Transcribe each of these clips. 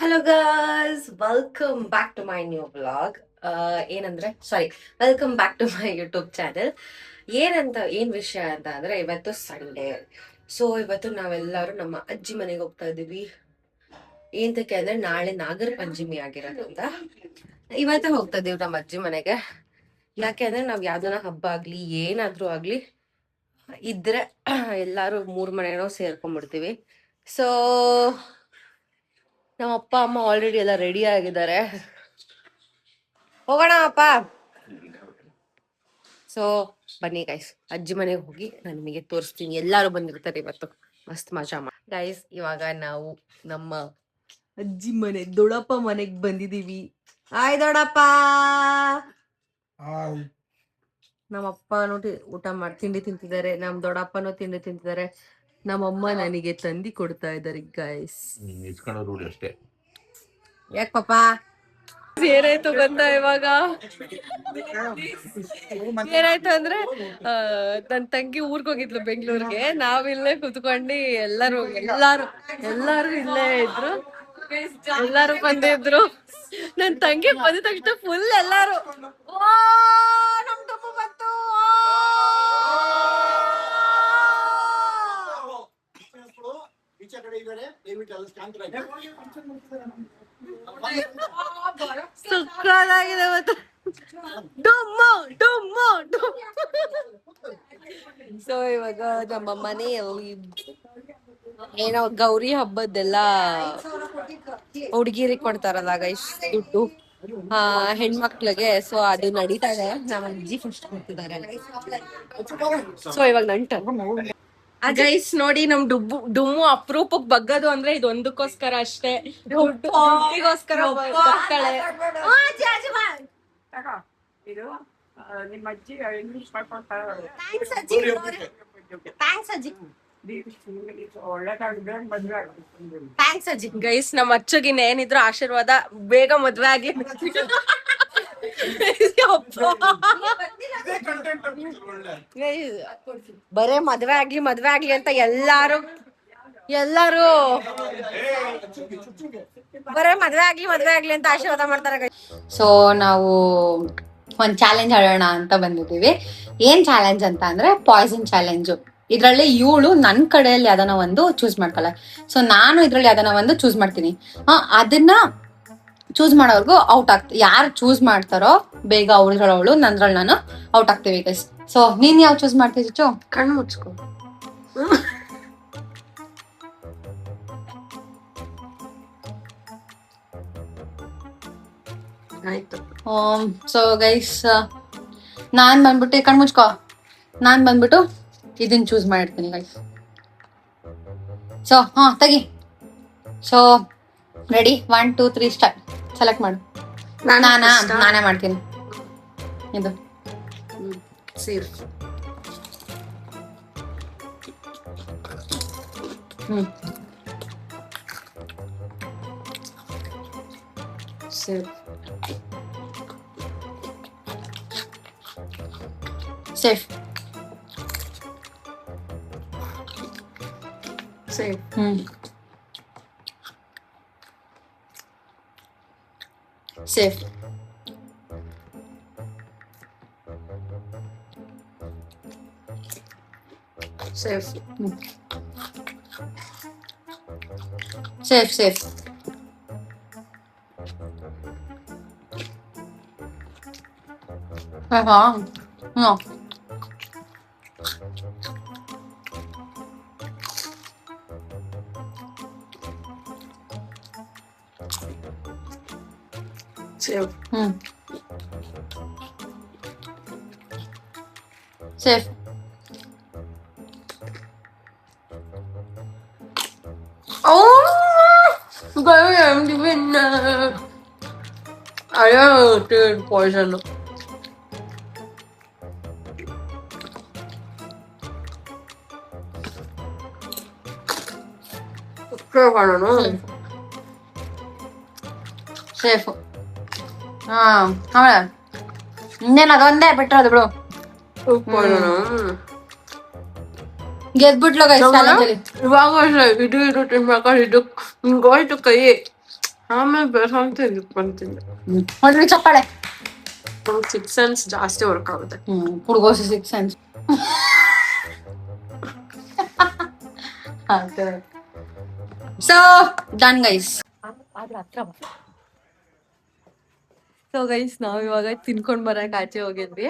Hello girls, welcome back to my new blog. Welcome back to my YouTube channel. ಏನ್ ವಿಷಯ ಅಂತ ಅಂದ್ರೆ, ಇವತ್ತು ಸಂಡೇ. ಸೊ ಇವತ್ತು ನಾವೆಲ್ಲರೂ ನಮ್ಮ ಅಜ್ಜಿ ಮನೆಗೆ ಹೋಗ್ತಾ ಇದೀವಿ. ಏನಕ್ಕೆ ಅಂದ್ರೆ ನಾಳೆ ನಾಗರ ಪಂಚಮಿ ಆಗಿರೋದ್ರಿಂದ ಇವತ್ತೇ ಹೋಗ್ತಾ ಇದೀವಿ ನಮ್ಮ ಅಜ್ಜಿ ಮನೆಗೆ. ಯಾಕೆ ಅಂದ್ರೆ ನಾವ್ ಯಾವ್ದನ ಹಬ್ಬ ಆಗ್ಲಿ ಏನಾದ್ರೂ ಆಗ್ಲಿ ಇದ್ರೆ ಎಲ್ಲಾರು ಮೂರ್ ಮನೆನೋ ಸೇರ್ಕೊಂಡ್ಬಿಡ್ತೀವಿ. ಸೊ ನಮ್ಮ ಅಪ್ಪ ಅಮ್ಮ ಆಲ್ರೆಡಿ ಎಲ್ಲ ರೆಡಿ ಆಗಿದ್ದಾರೆ. ಹೋಗೋಣ ಅಪ್ಪ. ಸೊ ಬನ್ನಿ ಗೈಸ್, ಅಜ್ಜಿ ಮನೆಗೆ ಹೋಗಿ ನಾನು ನಿಮಗೆ ತೋರಿಸ್ತೀನಿ. ಎಲ್ಲಾರು ಬಂದಿರ್ತಾರೆ ಇವತ್ತು, ಮಸ್ತ್ ಮಜಾ ಮಾಡಿ. ಗೈಸ್, ಇವಾಗ ನಾವು ನಮ್ಮ ಅಜ್ಜಿ ಮನೆ ದೊಡ್ಡಪ್ಪ ಮನೆಗ್ ಬಂದಿದೀವಿ. ಹಾಯ್ ದೊಡ್ಡಪ್ಪ. ನಮ್ಮ ಅಪ್ಪನೂ ಊಟ ಮಾಡಿ ತಿಂಡಿ ತಿಂತಿದ್ದಾರೆ, ನಮ್ ದೊಡ್ಡಪ್ಪನೂ ತಿಂಡಿ ತಿಂತಿದ್ದಾರೆ. ನಮ್ಮಮ್ಮ ನನಗೆ ತಂದಿ ಕೊಡ್ತಾ ಇದ್ದಾರೆ ಗೈಸ್. ಅಷ್ಟೇ. ಯಾಕ ಪಾಪ ಏನಾಯ್ತು ಗೊತ್ತಾ? ಇವಾಗ ಏನಾಯ್ತು ಅಂದ್ರೆ, ನನ್ ತಂಗಿ ಊರ್ಗ್ ಹೋಗಿದ್ಲು ಬೆಂಗ್ಳೂರ್ಗೆ. ನಾವಿಲ್ಲೇ ಕುತ್ಕೊಂಡು ಎಲ್ಲಾರು ಇಲ್ಲೇ ಇದ್ರು. ಎಲ್ಲಾರು ಬಂದಿದ್ರು. ನನ್ ತಂಗಿ ಬಂದ ತಕ್ಷಣ ಫುಲ್ ಎಲ್ಲಾರು ನಮ್ ಡಬ್ಬು ಬಂತು. ಸುಖವಾಗಿದೆ ಮತ್ತೆ. ಸೊ ಇವಾಗ ನಮ್ಮ ಮನೆಯಲ್ಲಿ ಏನೋ ಗೌರಿ ಹಬ್ಬದ್ದೆಲ್ಲ ಹುಡುಗಿರಿಗೆ ಕೊಡ್ತಾರಲ್ಲ ಗೈಸ್ ದುಡ್ಡು, ಹೆಣ್ಮಕ್ಳಿಗೆ. ಸೊ ಅದು ನಡೀತಾ ಇದೆ. ನಮ್ಮ ಅಜ್ಜಿ ಫಸ್ಟ್ ಕೊಡ್ತಿದ್ದಾರೆ. ಸೊ ಇವಾಗ ನಂಟ ಗೈಸ್ ನೋಡಿ, ನಮ್ ಡುಮ್ಮು ಅಪರೂಪಕ್ಕೆ ಬಗ್ಗದು ಅಂದ್ರೆ ಇದೊಂದಕ್ಕೋಸ್ಕರ ಅಷ್ಟೇ. ದುಡ್ಡಿಗೋಸ್ಕರ ಬರ್ತಾಳೆ. ಥ್ಯಾಂಕ್ಸ್ ಅಜ್ಜಿ. ಗೈಸ್, ನಮ್ಮ ಅಚ್ಚಗಿನ ಏನಿದ್ರು ಆಶೀರ್ವಾದ, ಬೇಗ ಮದ್ವೆ ಆಗ್ಲಿ. ಬರೇ ಮದ್ವೆ ಆಗ್ಲಿ ಅಂತ ಎಲ್ಲಾರು ಬರೇ ಮದ್ವೆ ಆಗ್ಲಿ ಅಂತ ಆಶೀರ್ವಾದ ಮಾಡ್ತಾರೆ. ಸೊ ನಾವು ಒಂದ್ ಚಾಲೆಂಜ್ ಆಡೋಣ ಅಂತ ಬಂದಿದ್ದೀವಿ. ಏನ್ ಚಾಲೆಂಜ್ ಅಂತ ಅಂದ್ರೆ ಪಾಯ್ಸನ್ ಚಾಲೆಂಜ್. ಇದ್ರಲ್ಲಿ ಇವಳು ನನ್ ಕಡೆಯಲ್ಲಿ ಯಾವ್ದನ ಒಂದು ಚೂಸ್ ಮಾಡ್ಕೊಳ್ಳೆ. ಸೊ ನಾನು ಇದ್ರಲ್ಲಿ ಯಾವ್ದನ ಒಂದು ಚೂಸ್ ಮಾಡ್ತೀನಿ. ಅದನ್ನ ಚೂಸ್ ಮಾಡೋರ್ಗು ಔಟ್ ಆಗ್ತೀವಿ. ಯಾರು ಚೂಸ್ ಮಾಡ್ತಾರೋ ಬೇಗ ಅವಳು ನಂದ್ರಲ್ಲಿ ನಾನು ಔಟ್ ಆಗ್ತೀವಿ ಗೈಸ್. ಸೊ ನೀನ್ ಯಾವ್ ಚೂಸ್ ಮಾಡ್ತೀವಿ ಚುಚ್ಚು? ಕಣ್ಣು ಮುಚ್ಕೊ. ಆಯ್ತು. ಸೊ ಗೈಸ್, ನಾನ್ ಬಂದ್ಬಿಟ್ಟು ಕಣ್ ಮುಚ್ಕೋ. ನಾನ್ ಬಂದ್ಬಿಟ್ಟು ಇದನ್ನ ಚೂಸ್ ಮಾಡಿರ್ತೀನಿ ಗೈಸ್. ಸೊ ತೆಗಿ. So ready, 1 2 3 start. ಸೆಲೆಕ್ಟ್ ಮಾಡು. ನಾನೇ ಮಾಡ್ತೀನಿ ಇದು. Safe. Safe. Safe. Safe. Safe. Safe. Safe. Safe. No. Safe. Safe. I'm the winner. I am poison. Safe. ಆಮೇಲೆ ಇನ್ನೇನು ಅದೊಂದೇ ಬಿಟ್ಟಿರೋದು ಬಿಡು. ಗೆದ್ಬಿಟ್ಲು ಗೈಸ್ ಚಾಲೆಂಜ್ ಅಲ್ಲಿ. ಇವಾಗ ಇದು ತಿನ್ಬೇಕಾದ್ರೆ ಇದು ಹಿಂಗೋಯ್ತು ಕೈ. ಆಮೇಲೆ ಬೇಸಂತ ಇಟ್ಕೊಂತೀನಿ. ನೋಡ್ರಿ ಚಪ್ಪಾಳೆ. ಸಿಕ್ಸ್ ಸೆನ್ಸ್ ಜಾಸ್ತಿ ವರ್ಕ್ ಆಗುತ್ತೆ. ಹುಡುಗೋಸಿ 6 sense. So done guys. So guys ನಾವ್ ಇವಾಗ ತಿನ್ಕೊಂಡ್ ಬರಕ್ ಆಚೆ ಹೋಗಿದ್ವಿ.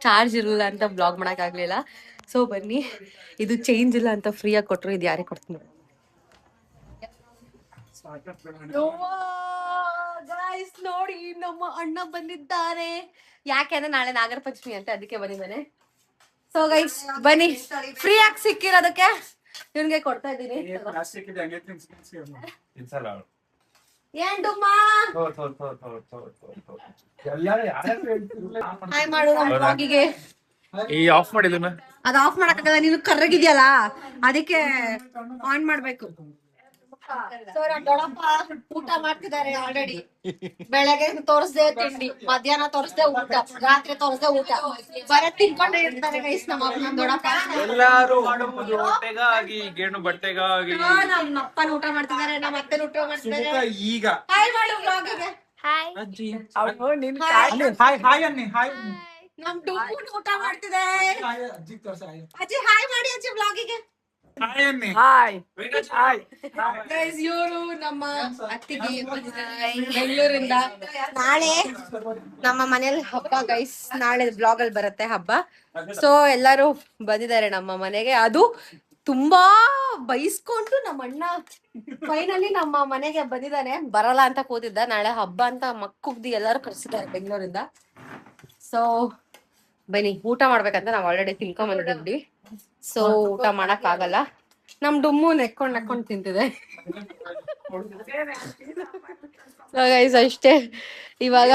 ಚಾರ್ಜ್ ಇರಲಿಲ್ಲ ಅಂತ ಬ್ಲಾಗ್ ಮಾಡಕ್ ಆಗ್ಲಿಲ್ಲ. ಸೊ ಬನ್ನಿ, ಇದು ಚೇಂಜ್ ಇಲ್ಲ ಅಂತ ಫ್ರೀ ಆಗಿ ಕೊಟ್ರು. ಇದು ಯಾರಿಗೆ ಕೊಡ್ತೀನಿ ಗೈಸ್ ನೋಡಿ, ನಮ್ಮ ಅಣ್ಣ ಬಂದಿದ್ದಾರೆ. ಯಾಕೆಂದ್ರೆ ನಾಳೆ ನಾಗರ ಪಂಚಮಿ ಅಂತ, ಅದಕ್ಕೆ ಬಂದಿದ್ದಾನೆ. ಸೊ ಗೈಸ್ ಬನ್ನಿ, ಫ್ರೀ ಆಗಿ ಸಿಕ್ಕಿರೋದಕ್ಕೆ ಇವ್ನಿಗೆ ಕೊಡ್ತಾ ಇದ್ದೀನಿ. ಏನ್ ಡುಮ್ಮ ಹಾಯ್ ಮಾಡು ನಮ್ಮ ಬ್ಲಾಗಿಗೆ. ಆಫ್ ಮಾಡಿದ ಅದು ಆಫ್ ಮಾಡಕ್ಕಾಗಲ್ಲ, ನೀನು ಕರ್ರಗಿದ್ಯಲ್ಲ ಅದಕ್ಕೆ ಆನ್ ಮಾಡ್ಬೇಕು. ಸೊ ನಮ್ ದೊಡ್ಡಪ್ಪ ಊಟ ಮಾಡ್ತಿದ್ದಾರೆ ಆಲ್ರೆಡಿ. ಬೆಳಗ್ಗೆ ತೋರಿಸ್ದೆ ತಿಂಡಿ, ಮಧ್ಯಾಹ್ನ ತೋರಿಸ್ದೆ ಊಟ, ರಾತ್ರಿ ತೋರಿಸ್ದೆ ಊಟ, ಬರೀ ತಿನ್ಕೊಂಡೇ ಇರ್ತಾರೆ ಗೈಸ್ ನಮ್ಮ ದೊಡ್ಡಪ್ಪ. ಎಲ್ಲಾರು ಹೊಟ್ಟೆಗಾಗಿ ಗೇಣು ಬಟ್ಟೆಗಾಗಿ ನಮ್ಮ ಅಪ್ಪನ ಊಟ ಮಾಡ್ತಿದ್ದಾರೆ, ನಮ್ಮ ಅಪ್ಪನ ಊಟ ಮಾಡ್ತಿದ್ದಾರೆ. ಈಗ ಹಾಯ್ ಮಾಡು ಬ್ಲಾಗಿಗೆ. ನಮ್ ಡುಮ್ಮನ್ ಊಟ ಮಾಡ್ತಿದೆ. ಅಜ್ಜಿ ಹಾಯ್ ಮಾಡಿ ಅಜ್ಜಿ ಬ್ಲಾಗಿಗೆ. ಗೈಸ್ ಇವರು ನಮ್ಮ ಅತ್ತಿಗೆ ಬೆಂಗಳೂರಿಂದ. ನಾಳೆ ನಮ್ಮ ಮನೇಲಿ ಹಬ್ಬ ಗೈಸ್, ನಾಳೆ ಬ್ಲಾಗ್ ಅಲ್ಲಿ ಬರುತ್ತೆ ಹಬ್ಬ. ಸೊ ಎಲ್ಲರೂ ಬಂದಿದ್ದಾರೆ ನಮ್ಮ ಮನೆಗೆ. ಅದು ತುಂಬಾ ಬೈಸ್ಕೊಂಡು ನಮ್ಮ ಅಣ್ಣ ಫೈನಲಿ ನಮ್ಮ ಮನೆಗೆ ಬಂದಿದ್ದಾನೆ. ಬರಲ್ಲ ಅಂತ ಕೂತಿದ್ದ, ನಾಳೆ ಹಬ್ಬ ಅಂತ ಮಕ್ಕುಗ್ದಿ ಎಲ್ಲರೂ ಕರ್ಸಿದ್ದಾರೆ ಬೆಂಗಳೂರಿಂದ. ಸೊ ಬನ್ನಿ, ಊಟ ಮಾಡ್ಬೇಕಂತ ನಾವು ಆಲ್ರೆಡಿ ತಿನ್ಕೊಂಡ್ ಬಂದಿದ್ವಿ. ಸೊ ಊಟ ಮಾಡಕ್ ಆಗಲ್ಲ, ನಮ್ ಡುಮ್ಮು ನೆಕ್ಕೊಂಡ್ ತಿಂತಿದೆ. ಗೈಸ್ ಅಷ್ಟೇ, ಇವಾಗ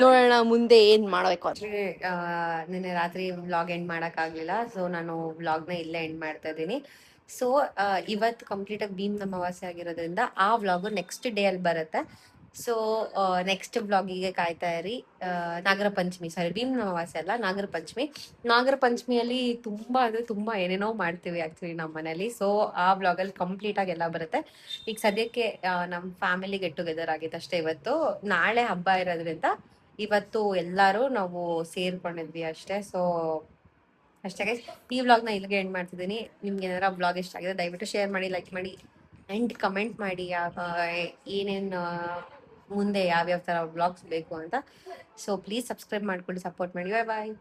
ನೋಡೋಣ ಮುಂದೆ ಏನ್ ಮಾಡ್ಬೇಕು ಅಂದ್ರೆ. ನಿನ್ನೆ ರಾತ್ರಿ ವ್ಲಾಗ್ ಎಂಡ್ ಮಾಡಕ್ ಆಗ್ಲಿಲ್ಲ, ಸೊ ನಾನು ವ್ಲಾಗ್ನ ಇಲ್ಲೇ ಎಂಡ್ ಮಾಡ್ತಾ ಇದ್ದೀನಿ. ಸೊ ಇವತ್ತು ಕಂಪ್ಲೀಟ್ ಆಗಿ ಭೀಮ್ ಅಮಾವಾಸ್ಯೆ ಆಗಿರೋದ್ರಿಂದ ಆ ವ್ಲಾಗು ನೆಕ್ಸ್ಟ್ ಡೇ ಅಲ್ಲಿ ಬರುತ್ತೆ. ಸೊ ನೆಕ್ಸ್ಟ್ ಬ್ಲಾಗಿಗೆ ಕಾಯ್ತಾ ಇರಿ. ನಾಗರ ಪಂಚಮಿ, ಸಾರಿ ಭೀಮ್ ಅಮಾವಾಸ್ಯೆ ಅಲ್ಲ, ನಾಗರ ಪಂಚಮಿ. ನಾಗರ ಪಂಚಮಿಯಲ್ಲಿ ತುಂಬಾ ಅಂದ್ರೆ ತುಂಬಾ ಏನೇನೋ ಮಾಡ್ತೀವಿ ಆಕ್ಚುಲಿ ನಮ್ಮ ಮನೇಲಿ. ಸೊ ಆ ಬ್ಲಾಗಲ್ಲಿ ಕಂಪ್ಲೀಟ್ ಆಗಿ ಎಲ್ಲ ಬರುತ್ತೆ. ಈಗ ಸದ್ಯಕ್ಕೆ ನಮ್ಮ ಫ್ಯಾಮಿಲಿ ಗೆಟ್ ಟುಗೆದರ್ ಆಗಿತ್ತು ಅಷ್ಟೇ ಇವತ್ತು. ನಾಳೆ ಹಬ್ಬ ಇರೋದ್ರಿಂದ ಇವತ್ತು ಎಲ್ಲರೂ ನಾವು ಸೇರ್ಕೊಂಡಿದ್ವಿ ಅಷ್ಟೇ. ಸೊ ಅಷ್ಟೇ ಗೈಸ್, ಈ ವ್ಲಾಗ್ನ ಇಲ್ಲಿಗೆ ಎಂಡ್ ಮಾಡ್ತಿದ್ದೀನಿ. ನಿಮ್ಗೆ ಏನಾರ ಬ್ಲಾಗ್ ಇಷ್ಟ ಆಗಿದೆ ದಯವಿಟ್ಟು ಶೇರ್ ಮಾಡಿ, ಲೈಕ್ ಮಾಡಿ ಆ್ಯಂಡ್ ಕಮೆಂಟ್ ಮಾಡಿ ಏನೇನು ಮುಂದೆ ಯಾವ್ಯಾವ ಥರ ವ್ಲಾಗ್ಸ್ ಬೇಕು ಅಂತ. ಸೊ ಪ್ಲೀಸ್ ಸಬ್ಸ್ಕ್ರೈಬ್ ಮಾಡ್ಕೊಂಡು ಸಪೋರ್ಟ್ ಮಾಡಿ. ಬಾಯ್ ಬಾಯ್.